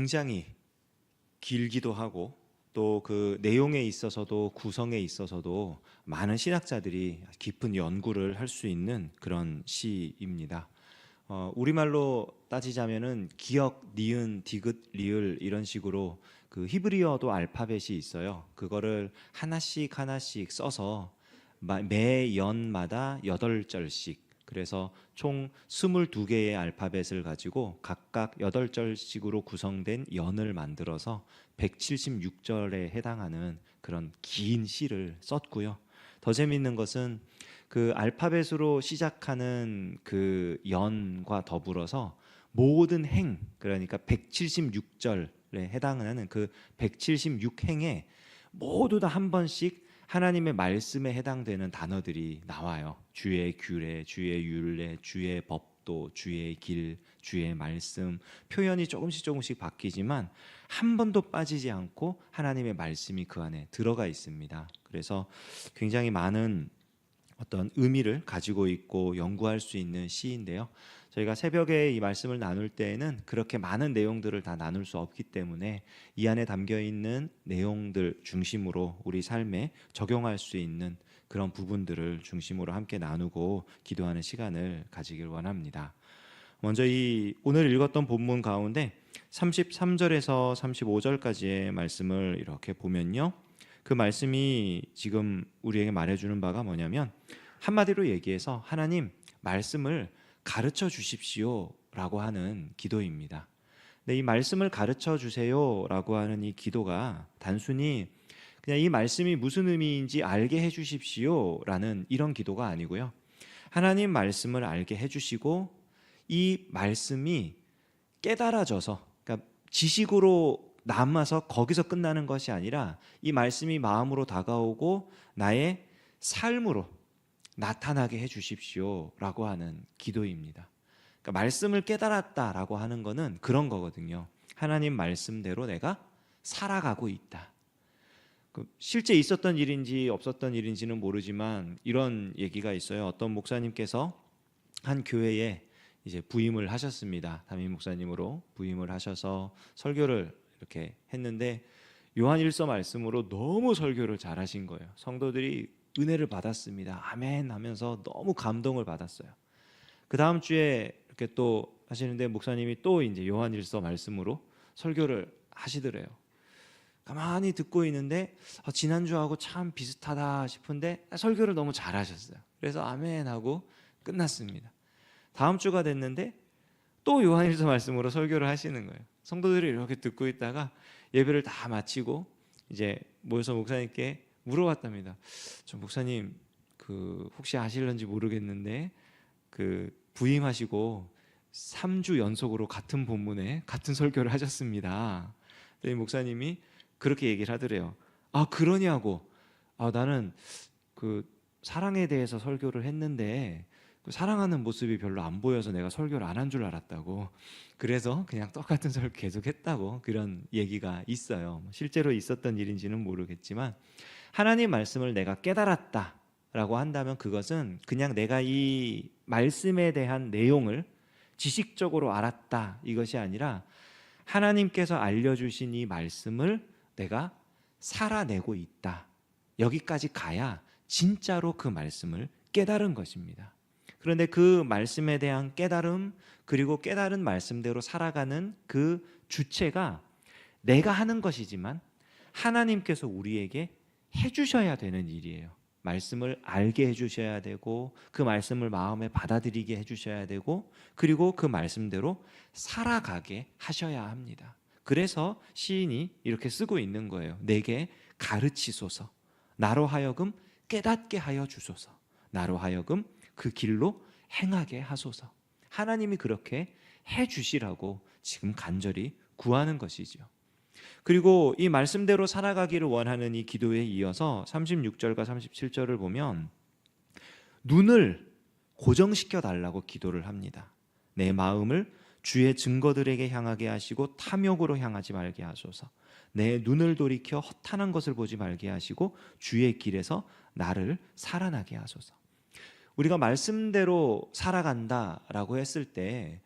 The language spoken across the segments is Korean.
굉장히 길기도 하고 또 그 내용에 있어서도 구성에 있어서도 많은 신학자들이 깊은 연구를 할 수 있는 그런 시입니다. 우리말로 따지자면은 기역, 니은, 디귿, 리을 이런 식으로 그 히브리어도 알파벳이 있어요. 그거를 하나씩 하나씩 써서 매 연마다 8절씩, 그래서 총 22개의 알파벳을 가지고 각각 8절씩으로 구성된 연을 만들어서 176절에 해당하는 그런 긴 시를 썼고요. 더 재미있는 것은 그 알파벳으로 시작하는 그 연과 더불어서 모든 행, 그러니까 176절에 해당하는 그 176행에 모두 다 한 번씩 하나님의 말씀에 해당되는 단어들이 나와요. 주의 규례, 주의 율례, 주의 법도, 주의 길, 주의 말씀, 표현이 조금씩 바뀌지만 한 번도 빠지지 않고 하나님의 말씀이 그 안에 들어가 있습니다. 그래서 굉장히 많은 어떤 의미를 가지고 있고 연구할 수 있는 시인데요. 저희가 새벽에 이 말씀을 나눌 때에는 그렇게 많은 내용들을 다 나눌 수 없기 때문에 이 안에 담겨 있는 내용들 중심으로 우리 삶에 적용할 수 있는 그런 부분들을 중심으로 함께 나누고 기도하는 시간을 가지길 원합니다. 먼저 이 오늘 읽었던 본문 가운데 33절에서 35절까지의 말씀을 이렇게 보면요, 그 말씀이 지금 우리에게 말해주는 바가 뭐냐면, 한마디로 얘기해서 하나님 말씀을 가르쳐 주십시오 라고 하는 기도입니다. 근데 이 말씀을 가르쳐 주세요 라고 하는 이 기도가 단순히 그냥 이 말씀이 무슨 의미인지 알게 해 주십시오 라는 이런 기도가 아니고요, 하나님 말씀을 알게 해 주시고 이 말씀이 깨달아져서, 그러니까 지식으로 남아서 거기서 끝나는 것이 아니라 이 말씀이 마음으로 다가오고 나의 삶으로 나타나게 해 주십시오 라고 하는 기도입니다. 그러니까 말씀을 깨달았다라고 하는 거는 그런 거거든요. 하나님 말씀대로 내가 살아가고 있다. 실제 있었던 일인지 없었던 일인지는 모르지만 이런 얘기가 있어요. 어떤 목사님께서 한 교회에 이제 부임을 하셨습니다. 담임 목사님으로 부임을 하셔서 설교를 이렇게 했는데 요한일서 말씀으로 너무 설교를 잘하신 거예요. 성도들이 은혜를 받았습니다. 아멘 하면서 너무 감동을 받았어요. 그 다음 주에 이렇게 또 하시는데 목사님이 또 이제 요한일서 말씀으로 설교를 하시더래요. 가만히 듣고 있는데 지난주하고 참 비슷하다 싶은데 설교를 너무 잘하셨어요. 그래서 아멘 하고 끝났습니다. 다음 주가 됐는데 또 요한일서 말씀으로 설교를 하시는 거예요. 성도들이 이렇게 듣고 있다가 예배를 다 마치고 이제 모여서 목사님께 물어봤답니다. 저 목사님 그 혹시 아실런지 모르겠는데 그 부임하시고 3주 연속으로 같은 본문에 같은 설교를 하셨습니다. 목사님이 그렇게 얘기를 하더래요. 아 그러냐고. 나는 그 사랑에 대해서 설교를 했는데 사랑하는 모습이 별로 안 보여서 내가 설교를 안 한 줄 알았다고. 그래서 그냥 똑같은 설교 계속 했다고, 그런 얘기가 있어요. 실제로 있었던 일인지는 모르겠지만 하나님 말씀을 내가 깨달았다라고 한다면 그것은 그냥 내가 이 말씀에 대한 내용을 지식적으로 알았다 이것이 아니라 하나님께서 알려주신 이 말씀을 내가 살아내고 있다, 여기까지 가야 진짜로 그 말씀을 깨달은 것입니다. 그런데 그 말씀에 대한 깨달음, 그리고 깨달은 말씀대로 살아가는 그 주체가 내가 하는 것이지만 하나님께서 우리에게 해주셔야 되는 일이에요. 말씀을 알게 해주셔야 되고 그 말씀을 마음에 받아들이게 해주셔야 되고 그리고 그 말씀대로 살아가게 하셔야 합니다. 그래서 시인이 이렇게 쓰고 있는 거예요. 내게 가르치소서, 나로 하여금 깨닫게 하여 주소서, 나로 하여금 그 길로 행하게 하소서. 하나님이 그렇게 해주시라고 지금 간절히 구하는 것이죠. 그리고 이 말씀대로 살아가기를 원하는 이 기도에 이어서 36절과 37절을 보면 눈을 고정시켜 달라고 기도를 합니다. 내 마음을 주의 증거들에게 향하게 하시고 탐욕으로 향하지 말게 하소서. 내 눈을 돌이켜 허탄한 것을 보지 말게 하시고 주의 길에서 나를 살아나게 하소서. 우리가 말씀대로 살아간다라고 했을 때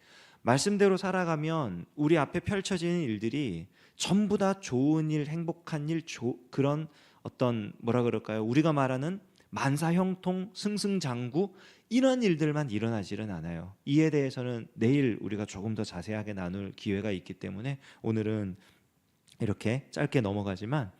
말씀대로 살아가면 우리 앞에 펼쳐지는 일들이 전부 다 좋은 일, 행복한 일, 그런 어떤 뭐라 그럴까요? 우리가 말하는 만사형통, 승승장구 이런 일들만 일어나지는 않아요. 이에 대해서는 내일 우리가 조금 더 자세하게 나눌 기회가 있기 때문에 오늘은 이렇게 짧게 넘어가지만,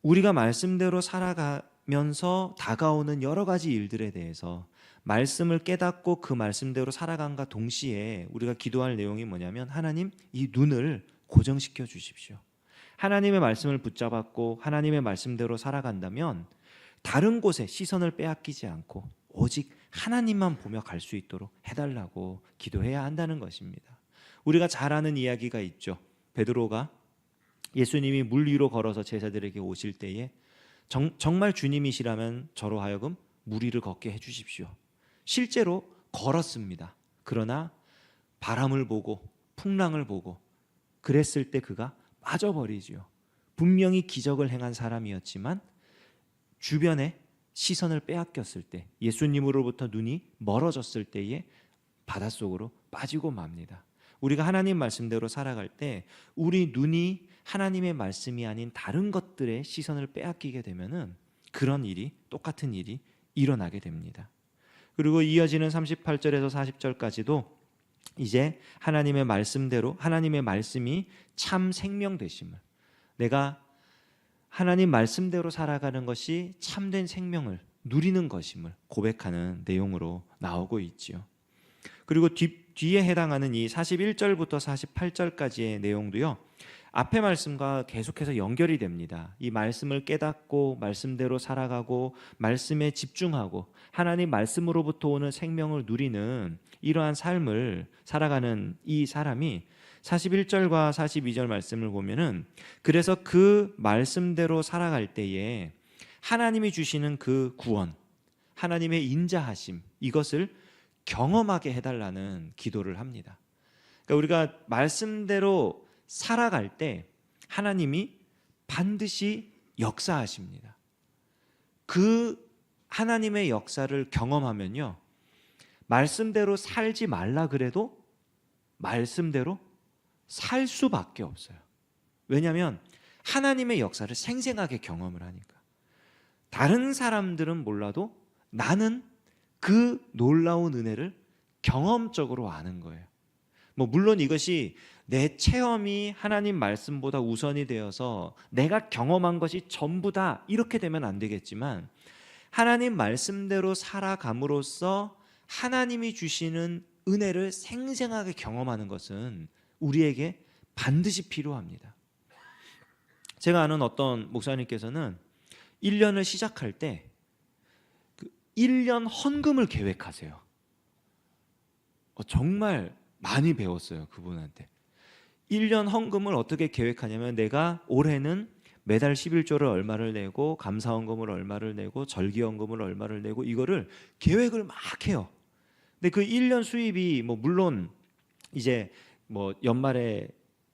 우리가 말씀대로 살아가면서 다가오는 여러 가지 일들에 대해서 말씀을 깨닫고 그 말씀대로 살아간과 동시에 우리가 기도할 내용이 뭐냐면, 하나님, 이 눈을 고정시켜 주십시오. 하나님의 말씀을 붙잡았고 하나님의 말씀대로 살아간다면 다른 곳에 시선을 빼앗기지 않고 오직 하나님만 보며 갈 수 있도록 해달라고 기도해야 한다는 것입니다. 우리가 잘 아는 이야기가 있죠. 베드로가 예수님이 물 위로 걸어서 제자들에게 오실 때에 정말 주님이시라면 저로 하여금 물 위를 걷게 해주십시오. 실제로 걸었습니다. 그러나 바람을 보고 풍랑을 보고 그랬을 때 그가 빠져버리지요. 분명히 기적을 행한 사람이었지만 주변에 시선을 빼앗겼을 때, 예수님으로부터 눈이 멀어졌을 때에 바닷속으로 빠지고 맙니다. 우리가 하나님 말씀대로 살아갈 때 우리 눈이 하나님의 말씀이 아닌 다른 것들에 시선을 빼앗기게 되면은 그런 일이, 똑같은 일이 일어나게 됩니다. 그리고 이어지는 38절에서 40절까지도 이제 하나님의 말씀대로, 하나님의 말씀이 참 생명 되심을, 내가 하나님 말씀대로 살아가는 것이 참된 생명을 누리는 것임을 고백하는 내용으로 나오고 있지요. 그리고 뒤에 해당하는 이 41절부터 48절까지의 내용도요, 앞의 말씀과 계속해서 연결이 됩니다. 이 말씀을 깨닫고 말씀대로 살아가고 말씀에 집중하고 하나님 말씀으로부터 오는 생명을 누리는 이러한 삶을 살아가는 이 사람이 41절과 42절 말씀을 보면은, 그래서 그 말씀대로 살아갈 때에 하나님이 주시는 그 구원, 하나님의 인자하심, 이것을 경험하게 해달라는 기도를 합니다. 그러니까 우리가 말씀대로 살아갈 때 하나님이 반드시 역사하십니다. 그 하나님의 역사를 경험하면요, 말씀대로 살지 말라 그래도 말씀대로 살 수밖에 없어요. 왜냐하면 하나님의 역사를 생생하게 경험을 하니까. 다른 사람들은 몰라도 나는 그 놀라운 은혜를 경험적으로 아는 거예요. 물론 이것이 내 체험이 하나님 말씀보다 우선이 되어서 내가 경험한 것이 전부다 이렇게 되면 안 되겠지만, 하나님 말씀대로 살아감으로써 하나님이 주시는 은혜를 생생하게 경험하는 것은 우리에게 반드시 필요합니다. 제가 아는 어떤 목사님께서는 1년을 시작할 때 1년 헌금을 계획하세요. 정말 많이 배웠어요, 그분한테. 1년 헌금을 어떻게 계획하냐면, 내가 올해는 매달 11조를 얼마를 내고 감사헌금을 얼마를 내고 절기헌금을 얼마를 내고, 이거를 계획을 막 해요. 근데 그 1년 수입이 물론 이제 연말에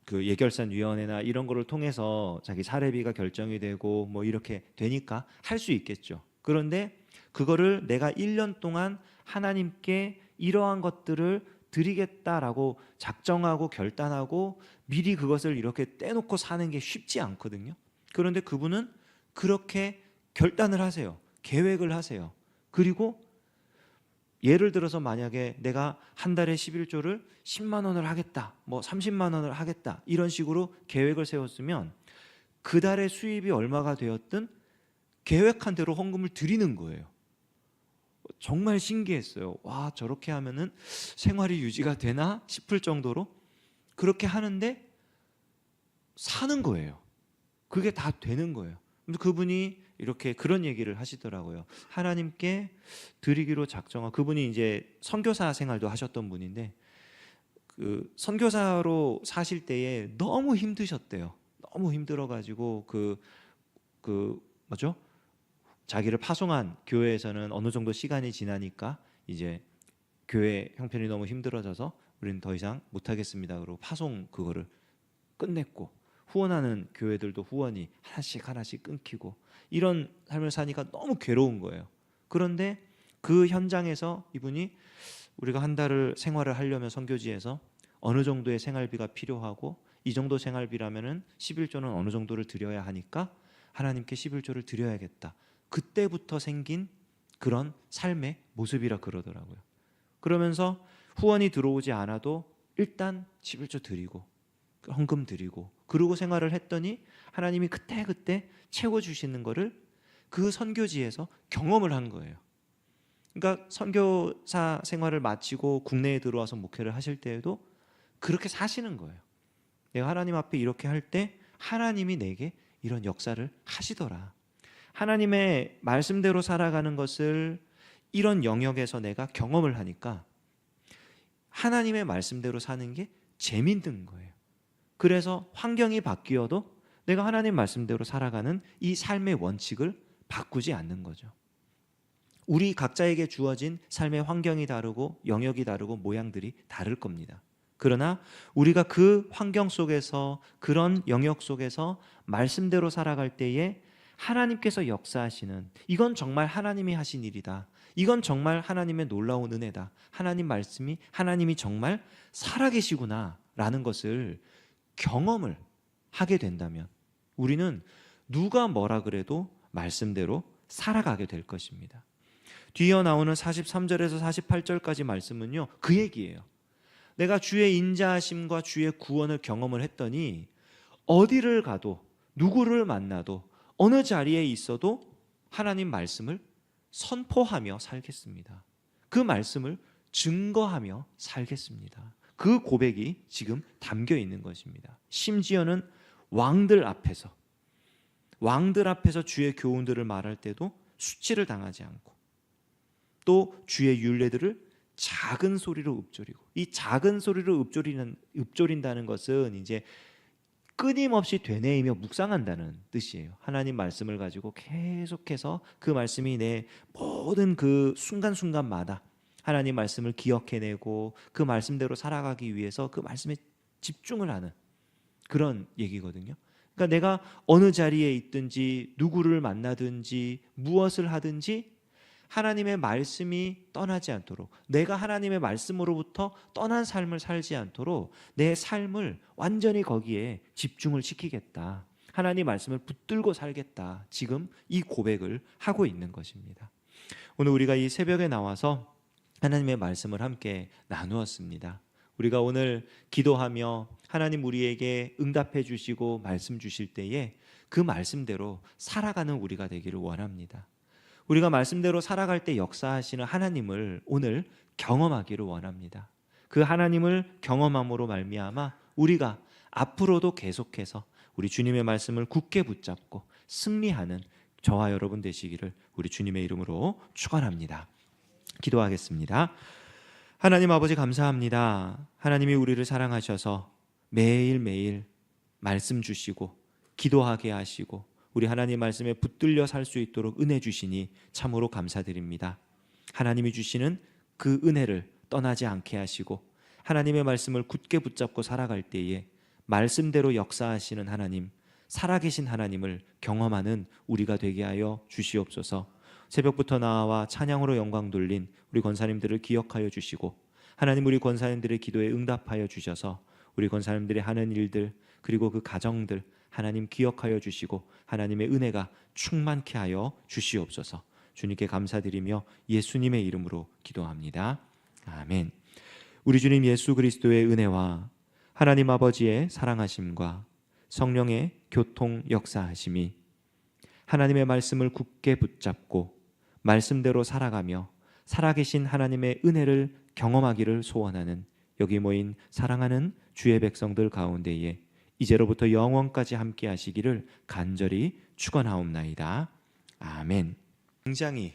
그 예결산위원회나 이런 거를 통해서 자기 사례비가 결정이 되고 이렇게 되니까 할 수 있겠죠. 그런데 그거를 내가 1년 동안 하나님께 이러한 것들을 드리겠다라고 작정하고 결단하고 미리 그것을 이렇게 떼놓고 사는 게 쉽지 않거든요. 그런데 그분은 그렇게 결단을 하세요. 계획을 하세요. 그리고 예를 들어서 만약에 내가 한 달에 11조를 10만 원을 하겠다, 30만 원을 하겠다, 이런 식으로 계획을 세웠으면 그 달의 수입이 얼마가 되었든 계획한 대로 헌금을 드리는 거예요. 정말 신기했어요. 와, 저렇게 하면은 생활이 유지가 되나 싶을 정도로 그렇게 하는데 사는 거예요. 그게 다 되는 거예요. 그분이 이렇게 그런 얘기를 하시더라고요. 하나님께 드리기로 작정하고, 그분이 이제 선교사 생활도 하셨던 분인데 그 선교사로 사실 때에 너무 힘드셨대요. 너무 힘들어가지고 뭐죠? 자기를 파송한 교회에서는 어느 정도 시간이 지나니까 이제 교회 형편이 너무 힘들어져서 우리는 더 이상 못하겠습니다. 그리고 파송 그거를 끝냈고, 후원하는 교회들도 후원이 하나씩 끊기고, 이런 삶을 사니까 너무 괴로운 거예요. 그런데 그 현장에서 이분이 우리가 한 달을 생활을 하려면 선교지에서 어느 정도의 생활비가 필요하고 이 정도 생활비라면은 11조는 어느 정도를 드려야 하니까 하나님께 11조를 드려야겠다. 그때부터 생긴 그런 삶의 모습이라 그러더라고요. 그러면서 후원이 들어오지 않아도 일단 11조 드리고 헌금 드리고 그러고 생활을 했더니 하나님이 그때그때 채워주시는 거를 그 선교지에서 경험을 한 거예요. 그러니까 선교사 생활을 마치고 국내에 들어와서 목회를 하실 때에도 그렇게 사시는 거예요. 내가 하나님 앞에 이렇게 할 때 하나님이 내게 이런 역사를 하시더라. 하나님의 말씀대로 살아가는 것을 이런 영역에서 내가 경험을 하니까 하나님의 말씀대로 사는 게 재밌는 거예요. 그래서 환경이 바뀌어도 내가 하나님 말씀대로 살아가는 이 삶의 원칙을 바꾸지 않는 거죠. 우리 각자에게 주어진 삶의 환경이 다르고 영역이 다르고 모양들이 다를 겁니다. 그러나 우리가 그 환경 속에서 그런 영역 속에서 말씀대로 살아갈 때에 하나님께서 역사하시는, 이건 정말 하나님이 하신 일이다, 이건 정말 하나님의 놀라운 은혜다, 하나님 말씀이 하나님이 정말 살아계시구나 라는 것을 경험을 하게 된다면 우리는 누가 뭐라 그래도 말씀대로 살아가게 될 것입니다. 뒤이어 나오는 43절에서 48절까지 말씀은요, 그 얘기예요. 내가 주의 인자하심과 주의 구원을 경험을 했더니 어디를 가도 누구를 만나도 어느 자리에 있어도 하나님 말씀을 선포하며 살겠습니다. 그 말씀을 증거하며 살겠습니다. 그 고백이 지금 담겨 있는 것입니다. 심지어는 왕들 앞에서 주의 교훈들을 말할 때도 수치를 당하지 않고 또 주의 율례들을 작은 소리로 읊조리고, 이 작은 소리로 읊조린다는 것은 이제 끊임없이 되뇌이며 묵상한다는 뜻이에요. 하나님 말씀을 가지고 계속해서 그 말씀이 내 모든 그 순간순간마다 하나님 말씀을 기억해내고 그 말씀대로 살아가기 위해서 그 말씀에 집중을 하는 그런 얘기거든요. 그러니까 내가 어느 자리에 있든지 누구를 만나든지 무엇을 하든지 하나님의 말씀이 떠나지 않도록, 내가 하나님의 말씀으로부터 떠난 삶을 살지 않도록 내 삶을 완전히 거기에 집중을 시키겠다, 하나님 말씀을 붙들고 살겠다, 지금 이 고백을 하고 있는 것입니다. 오늘 우리가 이 새벽에 나와서 하나님의 말씀을 함께 나누었습니다. 우리가 오늘 기도하며 하나님 우리에게 응답해 주시고 말씀 주실 때에 그 말씀대로 살아가는 우리가 되기를 원합니다. 우리가 말씀대로 살아갈 때 역사하시는 하나님을 오늘 경험하기를 원합니다. 그 하나님을 경험함으로 말미암아 우리가 앞으로도 계속해서 우리 주님의 말씀을 굳게 붙잡고 승리하는 저와 여러분 되시기를 우리 주님의 이름으로 축원합니다. 기도하겠습니다. 하나님 아버지 감사합니다. 하나님이 우리를 사랑하셔서 매일매일 말씀 주시고 기도하게 하시고 우리 하나님 말씀에 붙들려 살 수 있도록 은혜 주시니 참으로 감사드립니다. 하나님이 주시는 그 은혜를 떠나지 않게 하시고 하나님의 말씀을 굳게 붙잡고 살아갈 때에 말씀대로 역사하시는 하나님, 살아계신 하나님을 경험하는 우리가 되게 하여 주시옵소서. 새벽부터 나와 찬양으로 영광 돌린 우리 권사님들을 기억하여 주시고 하나님 우리 권사님들의 기도에 응답하여 주셔서 우리 권사님들의 하는 일들 그리고 그 가정들 하나님 기억하여 주시고 하나님의 은혜가 충만케 하여 주시옵소서. 주님께 감사드리며 예수님의 이름으로 기도합니다. 아멘. 우리 주님 예수 그리스도의 은혜와 하나님 아버지의 사랑하심과 성령의 교통 역사하심이 하나님의 말씀을 굳게 붙잡고 말씀대로 살아가며 살아계신 하나님의 은혜를 경험하기를 소원하는 여기 모인 사랑하는 주의 백성들 가운데에 이제로부터 영원까지 함께 하시기를 간절히 축원하옵나이다. 아멘. 굉장히